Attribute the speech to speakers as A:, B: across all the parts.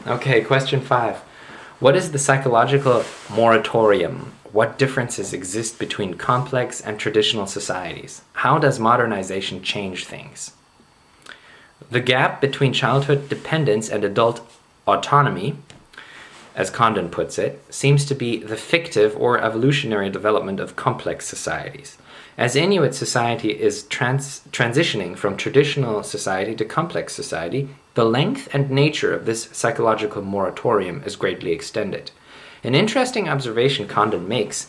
A: Okay, question 5. What is the psychological moratorium? What differences exist between complex and traditional societies? How does modernization change things? The gap between childhood dependence and adult autonomy, as Condon puts it, seems to be the fictive or evolutionary development of complex societies. As Inuit society is transitioning from traditional society to complex society, the length and nature of this psychological moratorium is greatly extended. An interesting observation Condon makes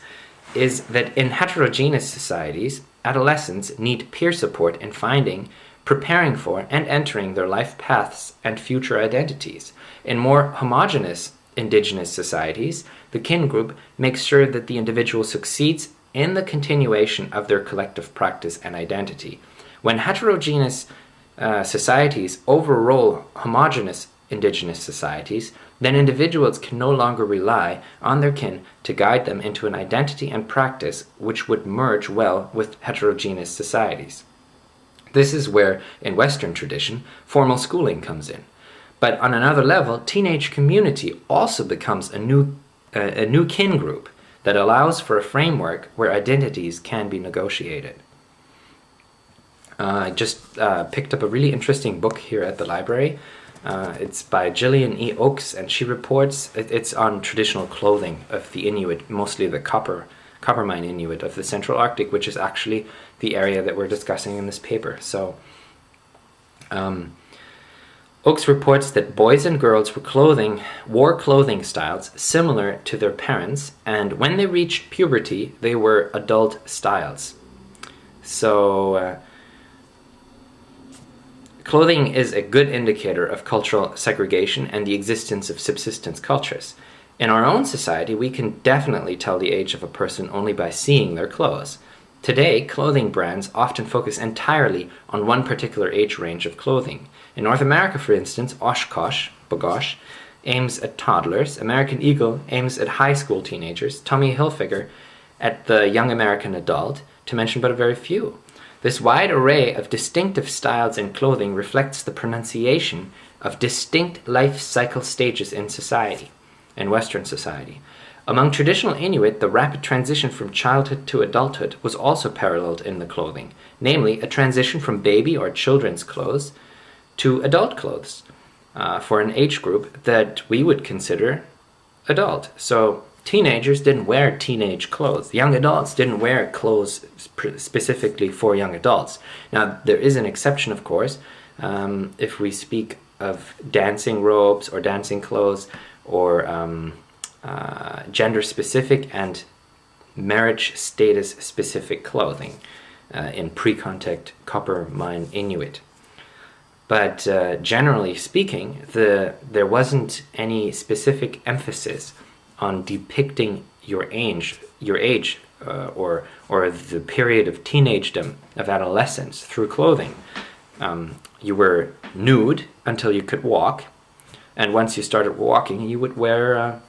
A: is that in heterogeneous societies, adolescents need peer support in finding, preparing for, and entering their life paths and future identities. In more homogeneous indigenous societies, the kin group makes sure that the individual succeeds in the continuation of their collective practice and identity. When heterogeneous societies overrule homogeneous indigenous societies, then individuals can no longer rely on their kin to guide them into an identity and practice which would merge well with heterogeneous societies. This is where, in Western tradition, formal schooling comes in. But on another level, teenage community also becomes a new kin group that allows for a framework where identities can be negotiated. I just picked up a really interesting book here at the library. It's by Gillian E. Oakes, and she reports, it's on traditional clothing of the Inuit, mostly the copper mine Inuit of the Central Arctic, which is actually the area that we're discussing in this paper. So, Oakes reports that boys and girls wore clothing styles similar to their parents, and when they reached puberty, they were adult styles. So, clothing is a good indicator of cultural segregation and the existence of subsistence cultures. In our own society, we can definitely tell the age of a person only by seeing their clothes. Today, clothing brands often focus entirely on one particular age range of clothing. In North America, for instance, Oshkosh, Bogosh, aims at toddlers, American Eagle aims at high school teenagers, Tommy Hilfiger at the young American adult, to mention but a very few. This wide array of distinctive styles in clothing reflects the pronunciation of distinct life cycle stages in society, in Western society. Among traditional Inuit, the rapid transition from childhood to adulthood was also paralleled in the clothing, namely a transition from baby or children's clothes to adult clothes for an age group that we would consider adult. So teenagers didn't wear teenage clothes. Young adults didn't wear clothes specifically for young adults. Now, there is an exception, of course, if we speak of dancing robes or dancing clothes or gender-specific and marriage status-specific clothing in pre-contact copper mine Inuit. But generally speaking, there wasn't any specific emphasis on depicting your age, or the period of teenagedom, of adolescence, through clothing. You were nude until you could walk, and once you started walking, you would wear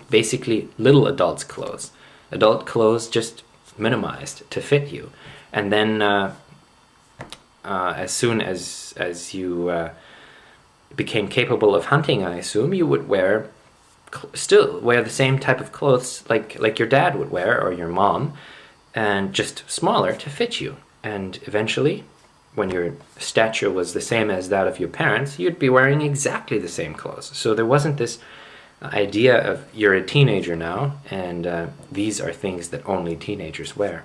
A: basically little adults' clothes. Adult clothes just minimized to fit you, and then as soon as you became capable of hunting, I assume, you would still wear the same type of clothes like your dad would wear, or your mom, and just smaller to fit you. And eventually, when your stature was the same as that of your parents, you'd be wearing exactly the same clothes. So there wasn't this idea of you're a teenager now, and these are things that only teenagers wear.